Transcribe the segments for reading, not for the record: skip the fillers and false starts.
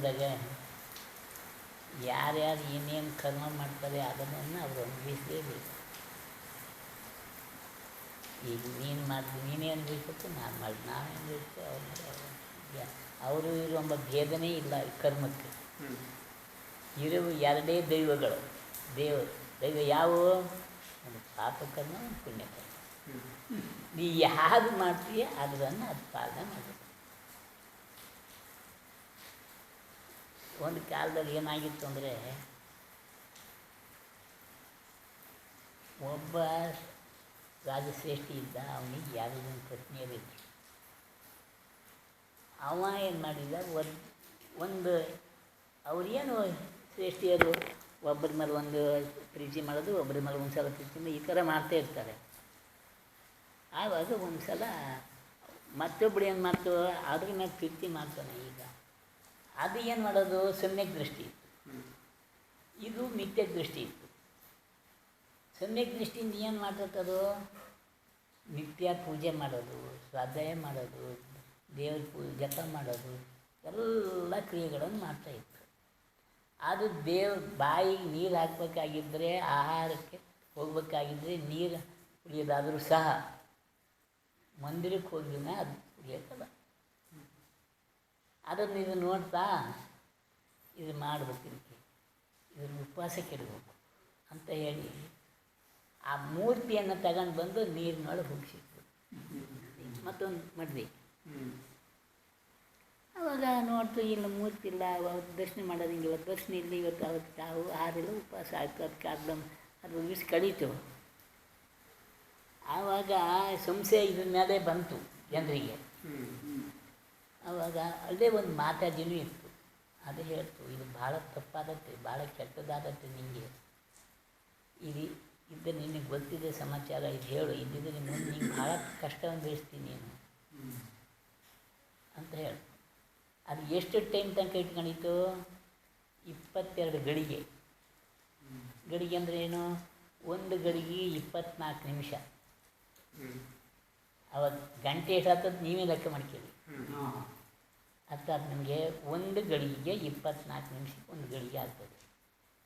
ಕಲಿಯುಗದಾಗ ಯಾರ್ಯಾರು ಏನೇನು ಕರ್ಮ ಮಾಡ್ತಾರೆ ಅದನ್ನು ಅವರು ಅನುಭವಿಸಲೇಬೇಕು. ಈಗ ನೀನು ಮಾಡಿದ್ರೆ ನೀನೇ ಅನುಭವಿಸಬೇಕು, ನಾನು ಮಾಡಿದ್ರೆ ನಾನೇ ಅನುಭವಿಸ್ತು, ಅವರು ಇವರು ಎಂಬ ಭೇದನೇ ಇಲ್ಲ ಕರ್ಮಕ್ಕೆ. ಇರುವ ಎರಡೇ ದೈವಗಳು. ದೈವ ಯಾವುವು? ಒಂದು ಪಾಪಕರ್ಮ, ಒಂದು ಪುಣ್ಯಕರ್ಮ. ನೀ ಯಾವುದು ಮಾಡ್ತೀಯ ಅದನ್ನು ಅದು ಪಾಲನೆ ಮಾಡಬೇಕು. ಒಂದು ಕಾಲದಲ್ಲಿ ಏನಾಗಿತ್ತು ಅಂದರೆ, ಒಬ್ಬ ರಾಜಶ್ರೇಷ್ಠಿ ಇದ್ದ, ಅವನಿಗೆ ಯಾರು ಪತ್ನಿಯರಿದ್ರು. ಅವ ಏನು ಮಾಡಿದ, ಒಂದು ಅವ್ರೇನು ಶ್ರೇಷ್ಠಿಯರು ಒಬ್ಬರ ಮೇಲೆ ಒಂದು ಪ್ರೀತಿ ಮಾಡೋದು, ಒಬ್ಬರ ಮೇಲೆ ಒಂದು ಸಲ ಪ್ರೀತಿ ಈ ಥರ ಮಾಡ್ತಾ ಇರ್ತಾರೆ. ಆವಾಗ ಒಂದು ಸಲ ಮತ್ತೊಬ್ಬರು ಏನು ಮಾಡ್ತು, ಅದ್ರ ಮೇಲೆ ಪ್ರೀತಿ ಮಾಡ್ತಾನೆ. ಈಗ ಅದು ಏನು ಮಾಡೋದು, ಸಮ್ಯಕ್ ದೃಷ್ಟಿ ಇತ್ತು, ಇದು ಮಿಥ್ಯ ದೃಷ್ಟಿ ಇತ್ತು. ಸಮ್ಯಕ್ ದೃಷ್ಟಿಯಿಂದ ಏನು ಮಾಡ್ತಕ್ಕದು, ನಿತ್ಯ ಪೂಜೆ ಮಾಡೋದು, ಸ್ವಾಧ್ಯಾಯ ಮಾಡೋದು, ದೇವ್ರ ಜಪ ಮಾಡೋದು, ಎಲ್ಲ ಕ್ರಿಯೆಗಳನ್ನು ಮಾಡ್ತಾಯಿತ್ತು. ಅದು ದೇವ್ರ ಬಾಯಿಗೆ ನೀರು ಹಾಕಬೇಕಾಗಿದ್ದರೆ, ಆಹಾರಕ್ಕೆ ಹೋಗ್ಬೇಕಾಗಿದ್ದರೆ ನೀರು ಕುಡಿಯೋದಾದರೂ ಸಹ ಮಂದಿರಕ್ಕೆ ಹೋಗಿನ ಅದು ಕುಡಿಯೋಕ್ಕಲ್ಲ. ಅದನ್ನು ಇದು ನೋಡ್ತಾ ಇದು ಮಾಡ್ಬೇಕು, ಇದನ್ನು ಉಪವಾಸ ಕೆಡಬೇಕು ಅಂತ ಹೇಳಿ ಆ ಮೂರ್ತಿಯನ್ನು ತಗೊಂಡು ಬಂದು ನೀರಿನೊಳಗೆ ಹೋಗಿಸಿತ್ತು. ಮತ್ತೊಂದು ಮದುವೆ ಅವಾಗ ನೋಡ್ತು, ಇಲ್ಲ ಮೂರ್ತಿ ಇಲ್ಲ, ಅವತ್ತು ದರ್ಶನ ಮಾಡೋದಂಗಿಲ್ಲ, ದರ್ಶನ ಇಲ್ಲ, ಇವತ್ತು ಅವತ್ತು ತಾವು ಆರಿಲ್ಲ, ಉಪವಾಸ ಆಯಿತು. ಅದಕ್ಕೆ ಅದು ದಿವಸ ಕಳೀತು. ಆವಾಗ ಸಂಶಯ ಇದ್ರ ಮೇಲೆ ಬಂತು ಜನರಿಗೆ. ಆವಾಗ ಅಲ್ಲೇ ಒಂದು ಮಾತಾಜಿನೂ ಇತ್ತು, ಅದು ಹೇಳ್ತು, ಇದು ಭಾಳ ತಪ್ಪಾದತ್ತೆ, ಭಾಳ ಕೆಟ್ಟದಾದತ್ತೆ, ನಿಮಗೆ ಇದು ನಿನಗೆ ಗೊತ್ತಿದೆ ಸಮಾಚಾರ, ಇದು ಹೇಳು, ಇದ್ದಿದ್ರೆ ಮುಂದೆ ನಿಂಗೆ ಭಾಳ ಕಷ್ಟ ಅನುಭವಿಸ್ತೀನಿ ನೀನು ಅಂತ ಹೇಳು. ಅದು ಎಷ್ಟು ಟೈಮ್ ತನಕ ಇಟ್ಕೊಂಡಿತ್ತು, 22 ಗಳಿಗೆ. ಗಡಿಗೆ ಅಂದರೆ ಏನು, ಒಂದು ಗಡಿಗೆ 24 ನಿಮಿಷ. ಅವಾಗ ಗಂಟೆ ಎಷ್ಟಾಗ್ತದೆ ನೀವೇ ಲೆಕ್ಕ ಮಾಡ್ಕೊಳ್ಳಿ. ಅರ್ಥಾತ್ ನಿಮಗೆ ಒಂದು ಗಡಿಗೆಗೆ 24 ನಿಮಿಷಕ್ಕೆ ಒಂದು ಗಡಿಗೆ ಆಗ್ತದೆ.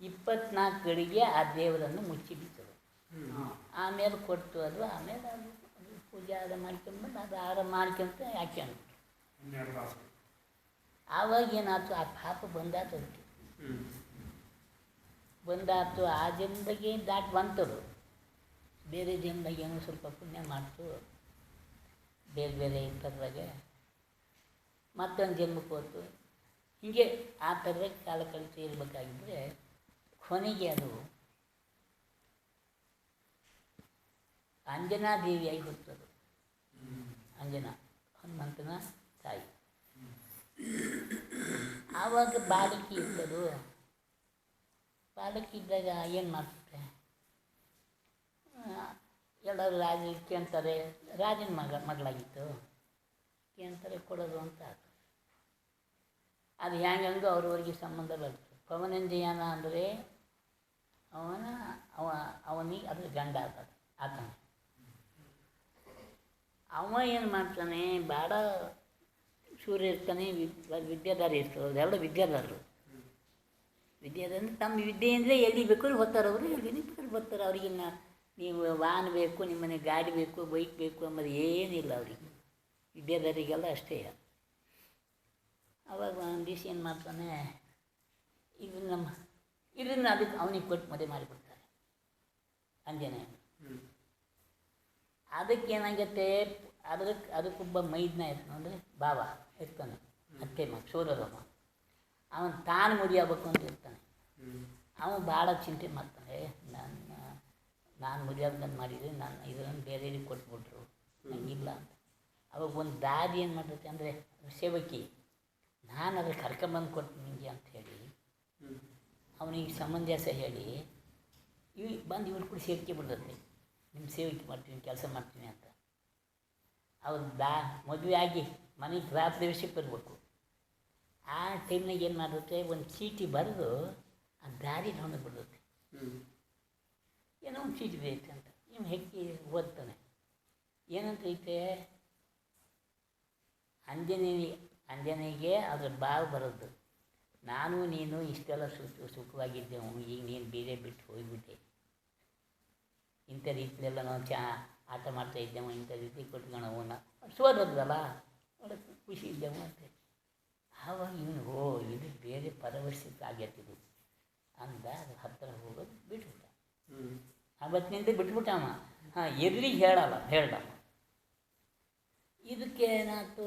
24 ಗಡಿಗೆ ಆ ದೇವರನ್ನು ಮುಚ್ಚಿಬಿಡ್ತದೆ. ಆಮೇಲೆ ಕೊಟ್ಟು ಅದು ಆಮೇಲೆ ಅದು ಪೂಜೆ ಅದು ಮಾಡ್ಕೊಂಡ್ಬಂದು ಅದು ಆರಾಮ ಮಾಡ್ಕೊಂತ ಹಾಕ್ಯಂಡು ಆವಾಗ ಏನಾಯ್ತು, ಆ ಪಾಪ ಬಂದಾತು, ಬಂದಾತು. ಆ ಜನ್ಮದಾಗೆ ದಾಟಿ ಬಂತದು. ಬೇರೆ ಜನ್ಮದಾಗ ಏನೋ ಸ್ವಲ್ಪ ಪುಣ್ಯ ಮಾಡ್ತು, ಬೇರೆ ಬೇರೆ ಥರದಾಗೆ ಮತ್ತೊಂದು ಜನ್ಮಕ್ಕೆ ಹೋಯ್ತು. ಹೀಗೆ ಆ ಥರದಾಗ ಕಾಲ ಕಳಿತು ಇರಬೇಕಾಗಿದ್ದರೆ ಕೊನೆಗೆ ಅದು ಅಂಜನಾ ದೇವಿಯಾಗಿ ಹುಟ್ಟದು. ಅಂಜನಾ ಹನುಮಂತನ ತಾಯಿ. ಆವಾಗ ಬಾಲಕಿ ಇರ್ತದು. ಬಾಲಕಿ ಇದ್ದಾಗ ಏನು ಮಾಡ್ತಾರೆ, ಎಲ್ಲರೂ ರಾಜ ಕೇಳ್ತಾರೆ, ರಾಜನ ಮಗಳಾಗಿತ್ತು, ಕೇಳ್ತಾರೆ ಕೊಡೋದು ಅಂತ. ಅದು ಹೆಂಗಂಗೂ ಅವ್ರವ್ರಿಗೆ ಸಂಬಂಧ ಬರ್ತದೆ. ಪವನಂಜಯಾನ ಅಂದರೆ ಅವನಿಗೆ ಅದ್ರ ಗಂಡ ಆತನ. ಅವ ಏನು ಮಾಡ್ತಾನೆ, ಭಾಳ ಸೂರ್ಯ ಇರ್ತಾನೆ, ವಿದ್ಯಾಧಾರಿ ಇರ್ತದೆ. ಅವರೆಲ್ಲ ವಿದ್ಯಾಧಾರರು. ವಿದ್ಯಾಧಾರ ತಮ್ಮ ವಿದ್ಯೆಯಿಂದಲೇ ಎಲ್ಲಿ ಬೇಕಾದ್ರೂ ಹೋಗ್ತಾರೆ. ಅವರು ಎಲ್ಲಿ ಬೇಕಾದ್ರೂ ಬರ್ತಾರೆ. ಅವ್ರಿಗಿನ್ನ ನೀವು ವಾಹನ ಬೇಕು, ನಿಮ್ಮನೆ ಗಾಡಿ ಬೇಕು, ಬೈಕ್ ಬೇಕು ಅಂಬೋದು ಏನಿಲ್ಲ ಅವರಿಗೆ. ವಿದ್ಯಾಧಾರಿಗೆಲ್ಲ ಅಷ್ಟೇ. ಅವಾಗ ಒಂದು ದಿವಸ ಏನು ಮಾಡ್ತಾನೆ, ಇದನ್ನು ಅದಕ್ಕೆ ಅವನಿಗೆ ಕೊಟ್ಟು ಮದುವೆ ಮಾಡಿಬಿಡ್ತಾರೆ ಅಂಜನೇಯ. ಅದಕ್ಕೇನಾಗತ್ತೆ, ಅದಕ್ಕೊಬ್ಬ ಮೈದ್ನ ಇರ್ತಾನೆ, ಅಂದರೆ ಭಾವ ಇರ್ತಾನೆ, ಅತ್ತೆ ಮಗ ಸೋದರಮ್ಮ. ಅವನು ತಾನು ಮದುವೆ ಆಗ್ಬೇಕು ಅಂತ ಇರ್ತಾನೆ. ಅವನು ಭಾಳ ಚಿಂತೆ ಮಾಡ್ತಾನೆ, ನಾನು ಮದುವೆ ಆಗ್ದಂಗೆ ಮಾಡಿದರೆ ನಾನು ಇದನ್ನು ಬೇರೆಯವ್ರಿಗೆ ಕೊಟ್ಬಿಟ್ರು, ನಂಗಿಲ್ಲ ಅಂತ. ಅವಾಗ ಒಂದು ದಾದಿ ಏನು ಮಾಡ್ತೈತೆ ಅಂದರೆ, ಸೇವಕಿ, ನಾನು ಅದ್ರ ಕರ್ಕೊಂಬಂದು ಕೊಟ್ಟು ನಿಮಗೆ ಅಂತ ಹೇಳಿ ಅವನಿಗೆ ಸಮಂಜಸ ಹೇಳಿ ಬಂದು ಇವ್ರು ಕೂಡ ಸೇವಿಕೆ ಬಿಡ್ತೈತೆ, ನಿಮ್ಮ ಸೇವಿಕೆ ಮಾಡ್ತೀನಿ, ಕೆಲಸ ಮಾಡ್ತೀನಿ ಅಂತ. ಅವ್ರು ಮದುವೆ ಆಗಿ ಮನೆಗೆ ಗೃಹ ಪ್ರವೇಶಕ್ಕೆ ಬರಬೇಕು. ಆ ಟೈಮ್ನಾಗ ಏನು ಮಾಡುತ್ತೆ, ಒಂದು ಚೀಟಿ ಬರೆದು ಆ ದಾರಿ ನೋಡಿ ಬಿಡ್ತೈತೆ. ಏನೋ ಒಂದು ಚೀಟಿ ಬೇಕು ಅಂತ ಇವ್ನು ಹೆಕ್ಕಿ ಓದ್ತಾನೆ. ಏನಂತೈತೆ, ಅಂಜನೆಗೆ ಅದ್ರ ಬಾವು ಬರೋದು, ನಾನು ನೀನು ಇಷ್ಟೆಲ್ಲ ಸುಖವಾಗಿದ್ದೆವು, ಈಗ ನೀನು ಬೇರೆ ಬಿಟ್ಟು ಹೋಗಿಬಿಟ್ಟೆ. ಇಂಥ ರೀತಿಯೆಲ್ಲ ನಾವು ಆಟ ಮಾಡ್ತಾ ಇದ್ದೆವು, ಇಂಥ ರೀತಿ ಕೊಟ್ಕೊಳ್ಳೋವು ಸೋದದ್ವಲ್ಲ, ಒಳ್ಳೆ ಖುಷಿ ಇದ್ದೆವು ಅಂತೆ. ಆವಾಗ ಇವನು ಇದು ಬೇರೆ ಪರವರ್ಷಿತ ಆಗೈತಿದು ಅಂದ. ಅದು ಹತ್ತಿರ ಹೋಗೋದು ಬಿಟ್ಬಿಟ್ಟ. ಅವತ್ತಿನಿಂದ ಬಿಟ್ಬಿಟ್ಟಮ್ಮ. ಎದುರಿಗೆ ಹೇಳ್ದಮ್ಮ. ಇದಕ್ಕೇನಾಯ್ತು,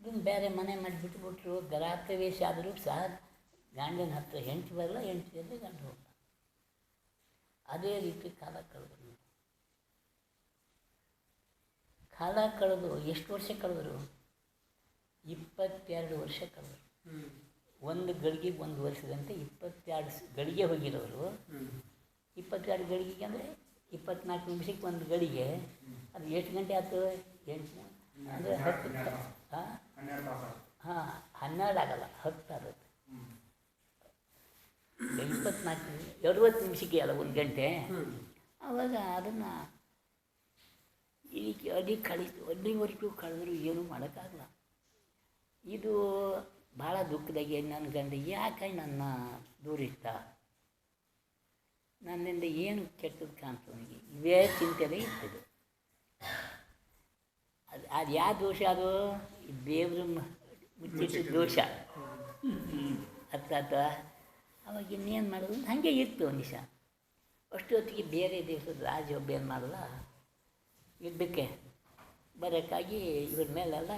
ಇದನ್ನು ಬೇರೆ ಮನೆ ಮಾಡಿ ಬಿಟ್ಬಿಟ್ರು. ಗರಾಪ್ರವೇಶ ಆದರೂ ಸಹ ಗಂಡನ ಹತ್ರ ಹೆಂಡತಿ ಬರಲ್ಲ, ಹೆಂಡತಿಯಲ್ಲಿ ಗಂಡ ಹೋಗಲ್ಲ. ಅದೇ ರೀತಿ ಕಾಲ ಕಳೆದ್ರು. ಕಾಲ ಕಳೆದು ಎಷ್ಟು ವರ್ಷ ಕಳೆದ್ರು? 22 ವರ್ಷ ಕಳೆದ್ರು. ಒಂದು ಗಳಿಗೆ 1 ವರ್ಷದಂತೆ 22 ಗಳಿಗೆ ಹೋಗಿರೋರು. 22 ಗಳಿಗೆಗೆ ಅಂದರೆ 24 ನಿಮಿಷಕ್ಕೆ ಒಂದು ಗಳಿಗೆ. ಅದು ಎಷ್ಟು ಗಂಟೆ ಆಯ್ತು? 8 ಅಂದರೆ 10. 12 ಆಗಲ್ಲ, 10 ಆಗುತ್ತೆ. 24 60 ನಿಮಿಷಕ್ಕೆ ಅಲ್ಲ, 1 ಗಂಟೆ. ಆವಾಗ ಅದನ್ನು ಇದಕ್ಕೆ ಅಲ್ಲಿವರೆಗೂ ಕಳೆದ್ರು ಏನೂ ಮಾಡೋಕ್ಕಾಗಲ್ಲ. ಇದು ಭಾಳ ದುಃಖದಾಗೆ ನನ್ನ ಗಂಡ ಯಾಕೆ ನನ್ನ ದೂರಿಸ್ತ, ನನ್ನಿಂದ ಏನು ಕೆಟ್ಟದ್ದು ಕಾಣ್ತು ನನಗೆ, ಇದೇ ಚಿಂತೆನೇ ಇರ್ತದೆ. ಅದು ಯಾವ ದೋಷ? ಅದು ದೇವ್ರ ಮುಚ್ಚಿಟ್ಟು ದೋಷ. ಅರ್ಥ. ಅವಾಗ ಇನ್ನೇನು ಮಾಡೋದು? ಹಾಗೆ ಇತ್ತು ಒಂದು ದಿವಸ. ಅಷ್ಟು ಹೊತ್ತಿಗೆ ಬೇರೆ ದೇಶದ ರಾಜ ಒಬ್ಬ ಏನು ಮಾಡಲ್ಲ, ಯುದ್ಧಕ್ಕೆ ಬರೋಕ್ಕಾಗಿ ಇವ್ರ ಮೇಲೆಲ್ಲ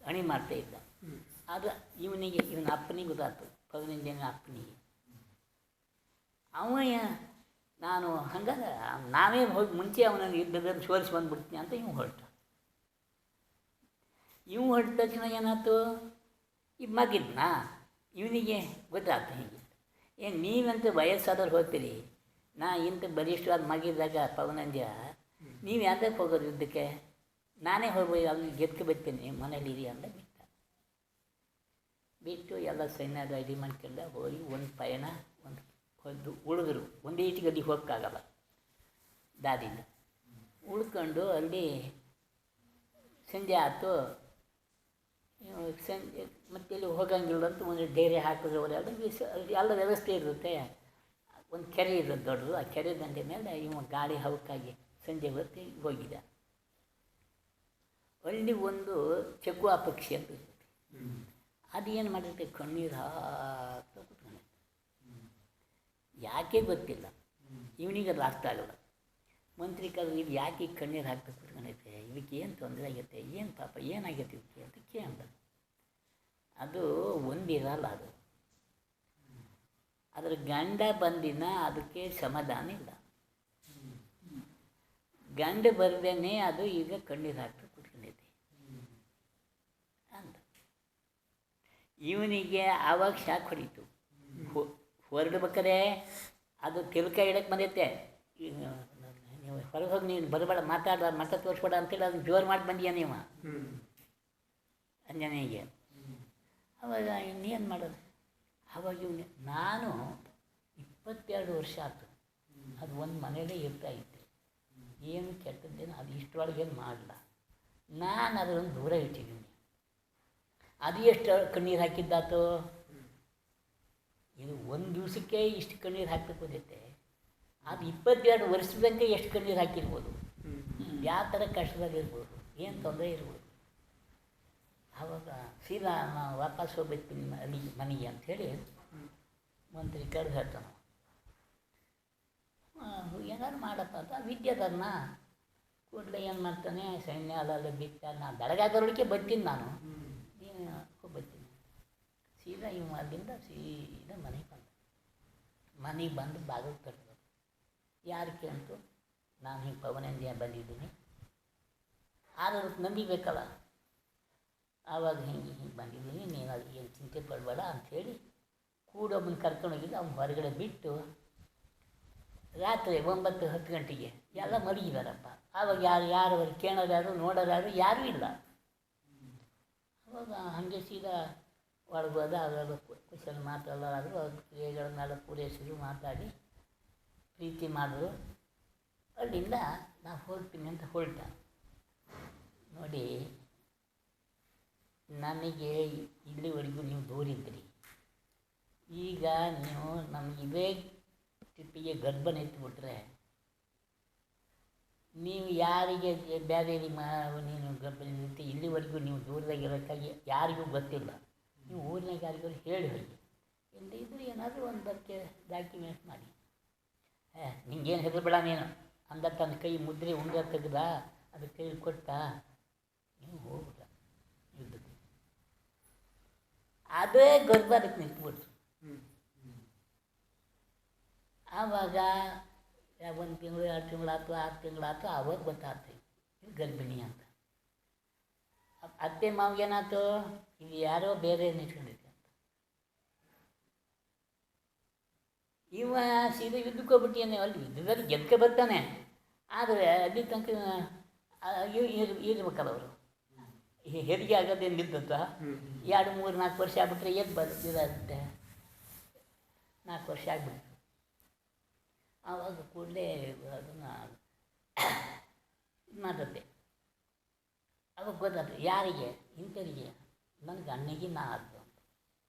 ಅಣಿ ಮಾಡ್ತಾಯಿದ್ದ. ಅದು ಇವನ ಅಪ್ಪನಿಗೆ ಗೊತ್ತಾಯ್ತು, 15 ಜನ ಅಪ್ಪನಿಗೆ. ನಾನು ಹಂಗಾದ್ರೆ ನಾವೇ ಹೋಗಿ ಮುಂಚೆ ಅವನನ್ನು ಯುದ್ಧದಲ್ಲಿ ಸೋಲಿಸಿ ಬಂದುಬಿಡ್ತೀನಿ ಅಂತ ಹೊರಟ ತಕ್ಷಣ ಏನಾಯ್ತು, ಈ ಮಗಿದ್ನ ಇವನಿಗೆ ಗೊತ್ತಾಯ್ತು. ಹೀಗೆ ನೀವಂತ ವಯಸ್ಸಾದವ್ರು ಹೋಗ್ತೀರಿ, ನಾ ಇಂಥ ಬಲಿಷ್ಠವಾದ ಮಗಿದಾಗ ಪವನಂಜ, ನೀವು ಯಾವ್ದಕ್ಕೆ ಹೋಗೋದು ಯುದ್ಧಕ್ಕೆ? ನಾನೇ ಹೋಗ್ಬೋದು, ಅಲ್ಲಿ ಗೆದ್ಕೆ ಬರ್ತೀನಿ, ಮನೇಲಿ ಇರಿ ಅಂತ ಬಿಟ್ಟು ಎಲ್ಲ ಸೈನ್ಯ ರೆಡಿ ಮಾಡ್ಕೊಂಡು ಹೋಗಿ ಒಂದು ಪಯಣ ಒಂದು ಉಳಿದ್ರು. ಒಂದೇ ಇಟ್ಟಿಗೆ ಹೋಗೋಕ್ಕಾಗಲ್ಲ, ದಾರಿಯಿಂದ ಉಳ್ಕೊಂಡು ಅಲ್ಲಿ ಸಂಜೆ ಆಯ್ತು. ಸಂಜೆ ಮತ್ತೆ ಇಲ್ಲಿ ಹೋಗಂಗಿಲ್ಲ ಅಂತ ಒಂದು ಡೇರೆ ಹಾಕಿದ್ರು. ಎಲ್ಲ ವ್ಯವಸ್ಥೆ ಇರುತ್ತೆ. ಒಂದು ಕೆರೆ ಇರೋದು ದೊಡ್ಡದು. ಆ ಕೆರೆ ದಂಡೆ ಮೇಲೆ ಇವ ಗಾಳಿ ಹವಕ್ಕಾಗಿ ಸಂಜೆ ಹೊತ್ತು ಹೋಗಿದ್ದ. ಅಲ್ಲಿ ಒಂದು ಚಕುವ ಪಕ್ಷಿ ಅಂತ ಇರುತ್ತೆ. ಅದು ಏನು ಮಾಡಿರುತ್ತೆ, ಕಣ್ಣೀರು ಹಾಕ್ತಾ ಕೂತ್ಕೊಂಡಿರುತ್ತೆ. ಯಾಕೆ ಗೊತ್ತಿಲ್ಲ, ಇವನಿಗೆ ಅದು ಅರ್ಥ ಆಗಲ್ಲ. ಮಂತ್ರಿ ಕರೆದು ಇದು ಯಾಕೆ ಕಣ್ಣೀರು ಹಾಕ್ತಾ ಕೂತ್ಕೊಂಡೈತೆ, ಇದಕ್ಕೆ ಏನು ತೊಂದರೆ ಆಗೈತೆ, ಏನು ಪಾಪ ಏನಾಗೈತೆ ಇದಕ್ಕೆ ಅಂತ ಕೇಳ್ದ. ಅದು ಒಂದಿರಲ್ಲ, ಅದು ಅದರ ಗಂಡ ಬಂದಿನ ಅದಕ್ಕೆ ಸಮಾಧಾನ ಇಲ್ಲ. ಗಂಡ ಬರ್ದೇನೆ ಅದು ಈಗ ಕಣ್ಣೀರು ಹಾಕ್ತಾ ಕೂತ್ಕೊಂಡೈತೆ ಅಂತ. ಇವನಿಗೆ ಆವಾಗ ಶಾಕ್ ಹೊಡೀತು. ಹೊರಡ್ಬೇಕಾರೆ ಅದು ತಿಲ್ಕ ಇಡಕ್ಕೆ ಬಂದೈತೆ. ನೀವು ಹೊರಗೆ ಹೋಗಿ ನೀನು ಬರಬೇಡ, ಮಾತಾಡ, ಮತ ತೋರಿಸ್ಬೇಡ ಅಂತೇಳಿ ಅದನ್ನು ಜೋರು ಮಾಡಿ ಬಂದೀಯ ನೀವು ಅಂಜನೇಯಗೆ. ಅವಾಗ ಇನ್ನೇನು ಮಾಡೋದು? ಆವಾಗ ಇವನು ನಾನು 22 ವರ್ಷ ಆಯ್ತು, ಅದು ಒಂದು ಮನೆಯಲ್ಲೇ ಇರ್ತಾಯಿತ್ತು, ಏನು ಕೆಟ್ಟದ್ದೇನು ಅದು ಇಷ್ಟರೊಳಗೇನು ಮಾಡಲ್ಲ. ನಾನು ಅದನ್ನು ದೂರ ಇಟ್ಟಿದ್ದೀನಿ. ಅದು ಎಷ್ಟು ಕಣ್ಣೀರು ಹಾಕಿದ್ದಾತು? ಇದು ಒಂದು ದಿವಸಕ್ಕೆ ಇಷ್ಟು ಕಣ್ಣೀರು ಹಾಕ್ಬೇಕು ಹೋದೈತೆ. ಅದು 22 ವರ್ಷದಂಗೆ ಎಷ್ಟು ಕಣ್ಣೀರು ಹಾಕಿರ್ಬೋದು, ಯಾವ ಥರ ಕಷ್ಟದಲ್ಲಿರ್ಬೋದು, ಏನು ತೊಂದರೆ ಇರ್ಬೋದು. ಆವಾಗ ಸೀದಾ ನಾನು ವಾಪಸ್ ಹೋಗ್ಬೇಕು ಅಲ್ಲಿ ಮನೆಗೆ ಅಂಥೇಳಿ ಮಂತ್ರಿ ಕರೆದು ಹೇಳ್ತಾನೆ, ಏನಾದ್ರು ಮಾಡಪ್ಪ ಅಂತ. ವಿದ್ಯಾಧರ್ನ ಕೂಡಲೇ ಏನು ಮಾಡ್ತಾನೆ, ಸೈನ್ಯ ಅಲ್ಲ ಬಿಟ್ಟ. ನಾನು ಬೆಳಗಾಗೋರಿಗೆ ಬರ್ತೀನಿ, ನಾನು ನೀನು ಬರ್ತೀನಿ. ಸೀದಾ ಇವು ಅಲ್ಲಿಂದ ಸೀದಾ ಮನೆಗೆ ಬಂದು ಬಾಗಿಲು ತರ್ಬೋದು. ಯಾರು ಕೇಳ್ತು, ನಾನು ಹಿಂಗೆ ಪವನಂಜಯ ಬಂದಿದ್ದೀನಿ, ಆದರೂ ನಂಬಿಬೇಕಲ್ಲ. ಆವಾಗ ಹಿಂಗೆ ಬಂದಿದ್ದೀನಿ, ನೀನು ಅದು ಏನು ಚಿಂತೆ ಪಡಬೇಡ ಅಂಥೇಳಿ ಕೂಡೊಬ್ಬನ ಕರ್ಕೊಂಡೋಗಿದ್ದು. ಅವ್ನು ಹೊರಗಡೆ ಬಿಟ್ಟು ರಾತ್ರಿ 9-10 ಗಂಟೆಗೆ ಎಲ್ಲ ಮಲಗಿದಾರಪ್ಪ. ಆವಾಗ ಯಾರು ಕೇಳೋರು ಯಾರು, ನೋಡೋರು ಯಾರು, ಯಾರೂ ಇಲ್ಲ. ಅವಾಗ ಹಾಗೆ ಸೀದಾ ಒಳಗೆ ಹೋದ. ಅವೆಲ್ಲ ಕುಶಲ ಮಾತೆಲ್ಲರಾದರೂ ಅವ್ರ ಕ್ರಿಯೆಗಳನ್ನೆಲ್ಲ ಪೂರೈಸಿದ್ರು, ಮಾತಾಡಿ ಪ್ರೀತಿ ಮಾಡಿದ್ರು. ಅಲ್ಲಿಂದ ನಾವು ಹೋಗ್ತೀನಿ ಅಂತ ಹೊರಟ. ನೋಡಿ, ನನಗೆ ಇಲ್ಲಿವರೆಗೂ ನೀವು ದೂರಿದ್ರಿ, ಈಗ ನೀವು ನಮ್ಗೆ ಇದೇ ಟಿಪ್ಪಿಗೆ ಗರ್ಭ ನಿಂತುಬಿಟ್ರೆ ನೀವು ಯಾರಿಗೆ ಬೇರೆಯವರಿಗೆ ನೀನು ಗರ್ಭ ನಿಂತು ಇಲ್ಲಿವರೆಗೂ ನೀವು ದೂರದಾಗಿರೋಕ್ಕಾಗಿ ಯಾರಿಗೂ ಗೊತ್ತಿಲ್ಲ. ನೀವು ಊರಿನಾಗ ಯಾರಿಗೂ ಹೇಳಿ ಹೋಗಿ ಇಲ್ಲಿ ಇದ್ರೆ ಏನಾದರೂ ಒಂದು ಬರ್ಕೆ ಡಾಕ್ಯುಮೆಂಟ್ ಮಾಡಿ. ನಿಂಗೇನು ಹೆದರ್ಬೇಡ ನೀನು ಅಂದ ತನ್ನ ಕೈ ಮುದ್ರೆ ಉಂಗುರ ತೆಗ್ದ ಅದು ಕೈ ಕೊಟ್ಟ ನೀವು ಹೋಗ್ಬಿಡ ಯುದ್ಧಕ್ಕೆ. ಅದೇ ಗರ್ಭ ಅದಕ್ಕೆ ನಿಂತ್ಬಿಡ್ತು. ಆವಾಗ 1 ತಿಂಗಳು 2 ತಿಂಗಳಾಯ್ತು 6 ತಿಂಗಳಾಯ್ತು, ಆವಾಗ ಗೊತ್ತಾಗ್ತೈತಿ ಇದು ಗರ್ಭಿಣಿ ಅಂತ. ಅತ್ತೆ ಮಾವಿಗೇನಾಯ್ತು, ಇದು ಯಾರೋ ಬೇರೆ ನಿಂತ್ಕೊಂಡಿದ್ದೆ ಅಂತ. ಇವ ಸೀದಾ ಯುದ್ಧಕ್ಕೆ ಹೋಗ್ಬಿಟ್ಟಿಯಾನೆ. ಅಲ್ಲಿ ಯುದ್ಧದಲ್ಲಿ ಗೆದ್ಕೆ ಬರ್ತಾನೆ, ಆದರೆ ಅಲ್ಲಿ ತನಕ ಇರ್ಬೇಕಲ್ಲ ಅವರು. ಹೆರಿಗೆ ಆಗೋದೇನು ನಿಲ್ತಂತ 2 3 4 ವರ್ಷ ಆಗ್ಬಿಟ್ರೆ ಎದ್ದು ಬರ್ತಿರುತ್ತೆ. 4 ವರ್ಷ ಆಗ್ಬಿಡ್ತು. ಆವಾಗ ಕೂಡಲೇ ಅದನ್ನು ಇದು ಮಾಡುತ್ತೆ. ಅವಾಗ ಗೊತ್ತಾಗ್ತದೆ ಯಾರಿಗೆ, ಇಂಥವರಿಗೆ ನನಗೆ ಅಣ್ಣಿಗೆ ನಾ ಆದ್ದು ಅಂತ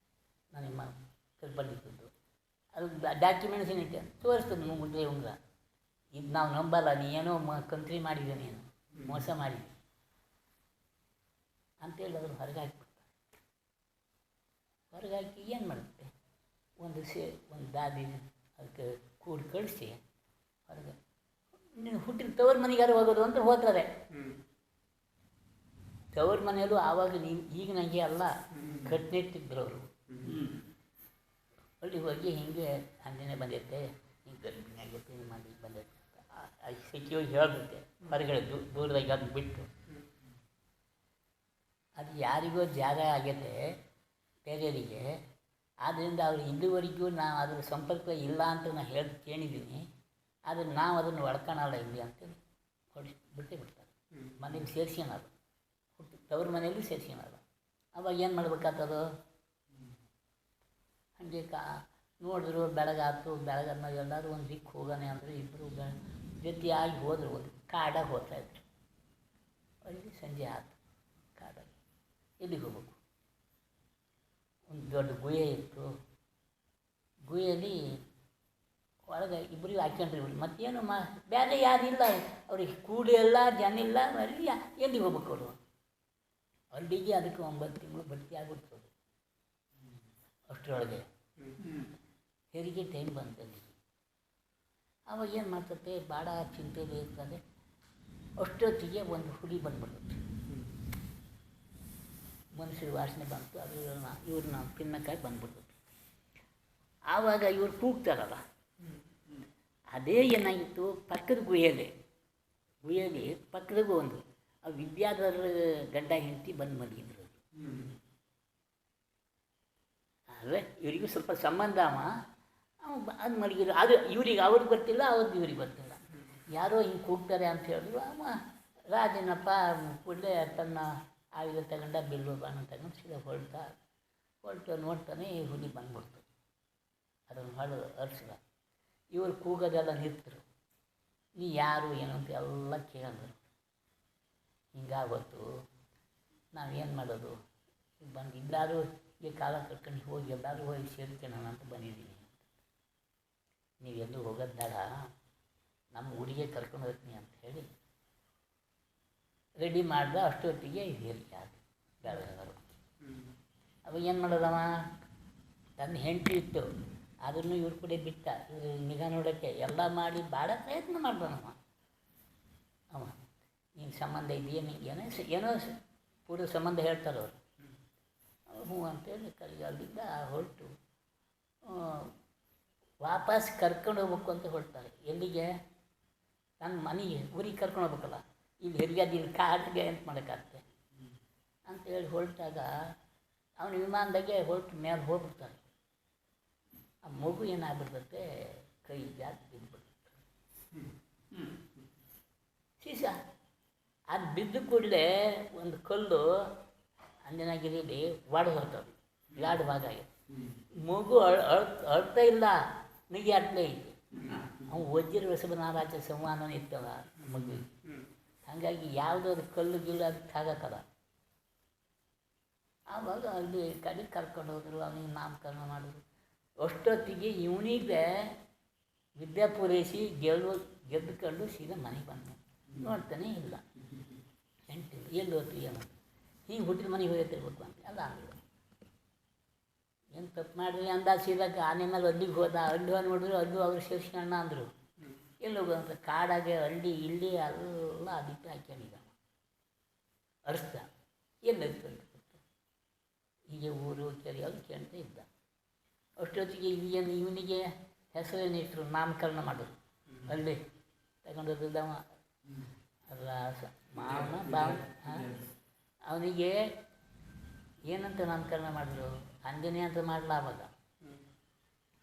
ನನ್ನ ಬಂದಿದ್ದು. ಅದು ಡಾಕ್ಯುಮೆಂಟ್ಸ್ ಏನೈತೆ ತೋರಿಸ್ತದೆ ಮುಂದೆ ಉಂಗ್ರ. ಇದು ನಾವು ನಂಬಲ್ಲ, ನೀ ಏನೋ ಕಂತ್ರಿ ಮಾಡಿದ್ದೆ, ನೀನು ಮೋಸ ಮಾಡಿದ್ವಿ ಅಂತೇಳಿ ಅದನ್ನು ಹೊರಗೆ ಹಾಕಿಬಿಡ್ತಾರೆ. ಹೊರಗೆ ಹಾಕಿ ಏನು ಮಾಡುತ್ತೆ, ಒಂದು ದಾದಿ ಅದಕ್ಕೆ ಕೂಡಿ ಕಳಿಸಿ ಹೊರಗೆ ನೀನು ಹುಟ್ಟಿದ ತವ್ರ ಮನೆಗೆ ಯಾರು ಹೋಗೋದು ಅಂತ ಹೋಗ್ತಾರೆ. ತವ್ರ ಮನೆಯಲ್ಲೂ ಆವಾಗ ಈಗ ನನಗೆ ಅಲ್ಲ ಕಟ್ನೆಟ್ಟಿದ್ರು ಅವರು. ಅಲ್ಲಿ ಹೋಗಿ ಹಿಂಗೆ ಅಂಜನೆ ಬಂದೈತೆ, ಹಿಂಗೆ ಗರ್ಭಿಣಿ ಆಗೈತೆ, ಹಿಂಗೆ ಮಾಡಿ ಬಂದೈತೆ ಸಚಿವಾಗಿ ಹೇಳ್ಬಿಟ್ಟೆ ಹೊರಗಡೆ ದೂರದಾಗ ಅದು ಬಿಟ್ಟು. ಅದು ಯಾರಿಗೋ ಜಾಗ ಆಗೈತೆ ಬೇರೆಯವರಿಗೆ, ಆದ್ದರಿಂದ ಅವ್ರು ಇಲ್ಲಿವರೆಗೂ ನಾವು ಅದ್ರ ಸಂಪರ್ಕ ಇಲ್ಲ ಅಂತ ನಾನು ಕೇಳಿದ್ದೀನಿ. ಆದರೆ ನಾವು ಅದನ್ನು ಒಳ್ಕೊಳಲ್ಲ ಇಲ್ಲಿ ಅಂತೇಳಿ ಬಿಟ್ಟೇ ಬಿಡ್ತಾರೆ. ಮನೇಲಿ ಸೇರ್ಸ್ಕೊಳಲ್ಲ, ತವ್ರ ಮನೆಯಲ್ಲೂ ಸೇರ್ಸ್ಕೊಳಲ್ಲ. ಅವಾಗ ಏನು ಮಾಡ್ಬೇಕಾಗ್ತದೋ ಹಾಗೆ ನೋಡಿದ್ರು. ಬೆಳಗಾಯ್ತು, ಬೆಳಗಾದ್ಮೇಲೆ ಎಲ್ಲರೂ ಒಂದು ದಿಕ್ಕು ಹೋಗೋಣ ಅಂದರೆ ಇಬ್ಬರು ಜೊತೆಯಾಗಿ ಹೋದರು. ಒಂದು ಕಾಡಾಗಿ ಹೋಗ್ತಾಯಿದ್ರು. ಅಲ್ಲಿ ಸಂಜೆ ಆಯ್ತು, ಕಾಡಾಗಿ ಎಲ್ಲಿಗೆ ಹೋಗ್ಬೇಕು. ಒಂದು ದೊಡ್ಡ ಗುಹೆ ಇತ್ತು. ಗುಹೆಯಲ್ಲಿ ಒಳಗೆ ಇಬ್ಬರಿಗೂ ಹಾಕ್ಕೊಂಡ್ರಿ. ಮತ್ತೇನು ಬೇರೆ ಯಾರಿಲ್ಲ ಅವ್ರಿಗೆ, ಕೂಡಿ ಎಲ್ಲ ಜನ ಇಲ್ಲ. ಅಲ್ಲಿ ಎಲ್ಲಿಗೆ ಹೋಗ್ಬೇಕು ಅವರು. ಅಲ್ಲಿಗೆ ಅದಕ್ಕೆ 9 ತಿಂಗಳು ಭರ್ತಿ ಆಗ್ಬಿಡ್ತದೆ. ಅಷ್ಟರೊಳಗೆ ಹೆರಿಗೆ ಟೈಮ್ ಬಂತಲ್ಲಿ. ಆವಾಗ ಏನು ಮಾಡ್ತದೆ, ಭಾಳ ಚಿಂತೆಯಲ್ಲಿ ಇರ್ತದೆ. ಅಷ್ಟೊತ್ತಿಗೆ ಒಂದು ಹುಲಿ ಬಂದ್ಬಿಡುತ್ತೆ. ಮನುಷ್ಯರ ವಾಸನೆ ಬಂತು, ಅದು ಇವ್ರನ್ನ ತಿನ್ನಕ್ಕಾಗಿ ಬಂದ್ಬಿಡ್ತದೆ. ಆವಾಗ ಇವ್ರು ಕೂಗ್ತಾರಲ್ಲ, ಅದೇ ಏನಾಗಿತ್ತು, ಪಕ್ಕದ ಗುಹೆಯಲ್ಲಿ ಪಕ್ಕದಾಗೂ ಒಂದು ವಿದ್ಯಾಧರ ಗಂಡ ಹೆಂಡತಿ ಬಂದು ಮಲಗಿದ್ರು. ಅದೇ ಇವರಿಗೂ ಸ್ವಲ್ಪ ಸಂಬಂಧ ಅದು ಮಲಗಿದ್ರು. ಅದು ಇವ್ರಿಗೆ ಅವ್ರಿಗೆ ಗೊತ್ತಿಲ್ಲ, ಅವ್ರಿಗೆ ಇವ್ರಿಗೆ ಗೊತ್ತಿಲ್ಲ. ಯಾರೋ ಹಿಂಗೆ ಕೂಗ್ತಾರೆ ಅಂತ ಹೇಳಿದ್ರು. ರಾಜನಪ್ಪ ಕೂಡಲೇ ತನ್ನ ಆಯುಧ ತಗೊಂಡ, ಬಿಲ್ಲು ಬಾಣ ತಗೊಂಡು ಸೀದಾ ಹೊರಟು ನೋಡ್ತಾನೆ, ಈ ಹುಲಿ ಬಂದ್ಬಿಡ್ತು. ಅದನ್ನು ಹೊಡೆದು ಅರ್ಸಿದ. ಇವರು ಕೂಗೋದೆಲ್ಲ ನಿರ್ತರು. ನೀ ಯಾರು ಏನು ಅಂತ ಎಲ್ಲ ಕೇಳಿದ್ರು. ಹಿಂಗಾಗೋತ್ತು, ನಾವೇನು ಮಾಡೋದು, ಬಂದು ಎಲ್ಲರೂ ಈ ಕಾಲ ಕಟ್ಕೊಂಡು ಹೋಗಿ ಎಲ್ಲರೂ ಹೋಗಿ ಸೇರ್ಕೊಳ್ಳೋಣ ಅಂತ ಬಂದಿದ್ದೀನಿ. ನೀವೆಲ್ಲೂ ಹೋಗೋದು ಬೇಡ, ನಮ್ಮ ಊರಿಗೆ ಕರ್ಕೊಂಡು ಹೋಗ್ತೀನಿ ಅಂತ ಹೇಳಿ ರೆಡಿ ಮಾಡ್ದ. ಅಷ್ಟೊತ್ತಿಗೆ ಹೇರಿಕೆ ಆದ ಬೆಳಗಾದರು. ಅವಾಗ ಏನು ಮಾಡೋದವ, ತನ್ನ ಹೆಂಡತಿ ಇತ್ತು, ಅದನ್ನು ಇವ್ರ ಕೂಡ ಬಿಟ್ಟ. ಇವ್ರು ನಿಗಾ ನೋಡೋಕ್ಕೆ ಎಲ್ಲ ಮಾಡಿ ಭಾಳ ಪ್ರಯತ್ನ ಮಾಡ್ತಾನವ. ಅವ ನಿನ್ನ ಸಂಬಂಧ ಇದೆಯೇನು, ಏನೋ ಪೂರ್ವ ಸಂಬಂಧ ಹೇಳ್ತಾರೆ ಅವರು. ಹ್ಞೂ ಅಂತೇಳಿ ಅಲ್ಲಿಂದ ಹೊರಟು ವಾಪಸ್ ಕರ್ಕೊಂಡು ಹೋಗ್ಬೇಕು ಅಂತ ಹೊರಡ್ತಾರೆ. ಎಲ್ಲಿಗೆ, ನನ್ನ ಮನೆಗೆ, ಊರಿಗೆ ಕರ್ಕೊಂಡು ಹೋಗ್ಬೇಕಲ್ಲ. ಇಲ್ಲಿ ಹೆರಿಗೆದು ಕಾಟಿಗೆ ಎಂತ ಮಾಡೋಕ್ಕಾಗ್ತದೆ ಅಂತೇಳಿ ಹೊರಟಾಗ ಅವನು ವಿಮಾನದಾಗೆ ಹೊರಟು ಮೇಲೆ ಹೋಗ್ಬಿಡ್ತಾನೆ. ಆ ಮಗು ಏನಾಗ್ಬಿಡ್ತತೆ, ಕೈ ಜಾಸ್ತಿ ಬಿದ್ದುಬಿಡ್ತದೆ. ಸೀಸ ಅದು ಬಿದ್ದ ಕೂಡಲೇ ಒಂದು ಕಲ್ಲು ಅಂಜನಾಗಿರಿಯಲ್ಲಿ ಒಡೆದು ಹೋಗ್ತದೆ. 2 ಭಾಗ ಆಗಿದೆ. ಮಗು ಅಳ್ತಾ ಇಲ್ಲ, ನಿಗೆ ಅಟ್ಲೇ ಐತಿ. ಅವ್ನು ವಜ್ರ ವಸವನಾರಾಚ ಸಂವಾದನ ಇರ್ತದ ಮಗುವಿಗೆ. ಹಾಗಾಗಿ ಯಾವುದಾದ್ರು ಕಲ್ಲು ಗಿಲ್ಲು ಅದಕ್ಕೆ ಆಗಕ್ಕಲ್ಲ. ಆವಾಗ ಅಲ್ಲಿ ಕಡೆ ಕರ್ಕೊಂಡು ಹೋದರು. ಅವನಿಗೆ ನಾಮಕರಣ ಮಾಡಿದ್ರು. ಅಷ್ಟೊತ್ತಿಗೆ ಇವನಿಗೆ ವಿದ್ಯೆ ಪೂರೈಸಿ ಗೆದ್ದುಕೊಂಡು ಸೀದಾ ಮನೆಗೆ ಬಂದ. ನೋಡ್ತಾನೆ ಇಲ್ಲ, ಹೆಂಡ್ತಿಲ್ಲ, ಎಲ್ಲಿ ಹೋಯ್ತು ಏನು ಹೀಗೆ ಹುಟ್ಟಿದ ಮನೆಗೆ ಹೋಗ್ತಿರ್ಬೇಕು ಅಂತ ಅಲ್ಲ ಆಗಲಿಲ್ಲ. ಏನು ತಪ್ಪು ಮಾಡಿದ್ರಿ ಅಂದಾಜು ಸೀದಾಗ ಆನೆ ಮೇಲೆ ಅಲ್ಲಿಗೆ ಹೋದ. ಅಲ್ಲಿ ಹೋಗಿ ನೋಡಿದ್ರು ಅಲ್ಲೂ ಅವರು ಸೇರಿಸ್ಕಣ್ಣ ಅಂದರು. ಎಲ್ಲಿ ಹೋಗೋದಂತ ಕಾಡಾಗೆ ಹಳ್ಳಿ ಇಲ್ಲಿ ಎಲ್ಲ ಅದಕ್ಕೆ ಹಾಕ್ಯಾನೀಗ ಅರ್ಸ್ತ ಎಲ್ಲಿ ಅರ್ಸ್ಕೊಂಡು ಹೀಗೆ ಊರು ಕೆರೆ ಅದು ಕೇಳ್ತಾ ಇದ್ದ. ಅಷ್ಟೊತ್ತಿಗೆ ಇವನಿಗೆ ಹೆಸರೇನಿಟ್ಟರು, ನಾಮಕರಣ ಮಾಡೋದು. ಅಲ್ಲಿ ತಗೊಂಡೋದವ ಅಲ್ಲ ಮಾವನ ಬಾವ. ಅವನಿಗೆ ಏನಂತ ನಾಮಕರಣ ಮಾಡಿದ್ರು? ಆಂಜನೇಯ ಅಂತ ಮಾಡಲ. ಅವಾಗ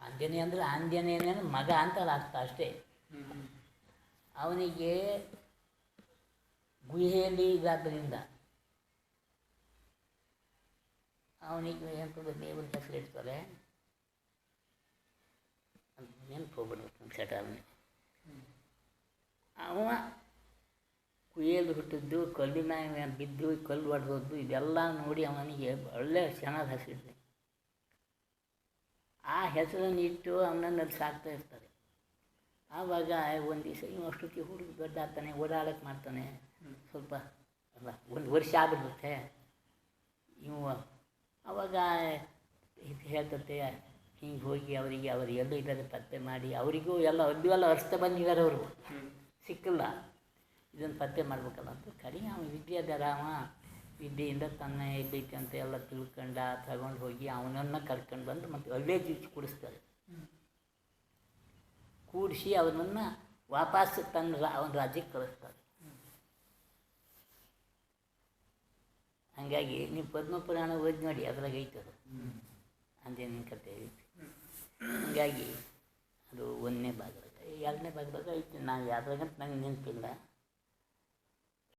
ಆಂಜನೇಯ ಅಂದರೆ ಆಂಜನೇಯನ ಮಗ ಅಂತ ಅರ್ಥ ಅಷ್ಟೇ. ಅವನಿಗೆ ಗುಹೆಯಲ್ಲಿ ಇದಾದ್ದರಿಂದ ಅವನಿಗೆ ಎಂಥದ್ದು ದೇವ್ರ ಹೆಸರು ಇಡ್ತಾರೆ ಅಂತ ನೆನಪು ಹೋಗ್ಬಿಡ್ಬೇಕು ಸೆಟಾರ್ನೆ. ಅವ ಕುಯ್ಯಲ್ಲಿ ಹುಟ್ಟಿದ್ದು, ಕಲ್ಲಿನ ಬಿದ್ದು ಕಲ್ಲು ಹೊಡೆದದ್ದು ಇದೆಲ್ಲ ನೋಡಿ ಅವನಿಗೆ ಒಳ್ಳೆ ಚೆನ್ನಾದ ಹೆಸರಿದೆ. ಆ ಹೆಸರನ್ನು ಇಟ್ಟು ಅವನನ್ನು ಸಾಕ್ತಾ ಇರ್ತಾರೆ. ಆವಾಗ ಒಂದು ದಿವಸ ಇವ ಅಷ್ಟೊತ್ತಿಗೆ ಹುಡುಗ ದೊಡ್ಡ ಆಗ್ತಾನೆ, ಓಡಾಡಕ್ಕೆ ಮಾಡ್ತಾನೆ. ಸ್ವಲ್ಪ ಅಲ್ಲ 1 ವರ್ಷ ಆಗ್ಬಿಡುತ್ತೆ. ಇವ ಆವಾಗ ಇದು ಹೇಳ್ತತೆ, ಹಿಂಗೆ ಹೋಗಿ ಅವರಿಗೆ ಅವರು ಎಲ್ಲೂ ಇದ್ದಾರೆ ಪತ್ತೆ ಮಾಡಿ, ಅವರಿಗೂ ಎಲ್ಲ ಅಲ್ಲೂ ಎಲ್ಲ ಅರ್ಸ್ತಾ ಬಂದಿದ್ದಾರೆ. ಅವರು ಸಿಕ್ಕಿಲ್ಲ, ಇದನ್ನು ಪತ್ತೆ ಮಾಡ್ಬೇಕಲ್ಲ ಅಂತ ಕಡೆಗೆ ಅವನು ವಿದ್ಯಾಧರ. ಅವ ವಿದ್ಯೆಯಿಂದ ತನ್ನ ಎಲ್ಲಿತ್ತು ಅಂತ ಎಲ್ಲ ತಿಳ್ಕೊಂಡು ತಗೊಂಡು ಹೋಗಿ ಅವನನ್ನು ಕರ್ಕೊಂಡು ಬಂದು ಮತ್ತು ಅಲ್ಲೇ ಜೀವಿಸಿ ಕೂಡಿಸ್ತಾರೆ. ಕೂಡಿಸಿ ಅವನನ್ನು ವಾಪಸ್ ಅವನ ರಾಜ್ಯಕ್ಕೆ ಕಳಿಸ್ತಾರೆ. ಹಾಗಾಗಿ ನೀವು ಪದ್ಮಪುರಾಣ ಓದಿ ನೋಡಿ, ಅದ್ರಾಗ ಐತದು ಅಂದೇನಿನ ಕತೆ ಐತಿ. ಹಾಗಾಗಿ ಅದು 1ನೇ ಭಾಗದಾಗ 2ನೇ ಭಾಗದಾಗ ಐತಿ. ನಾವು ಯಾವ್ದ್ರಾಗಂತ ನಂಗೆ ನೆನಪಿಲ್ಲ.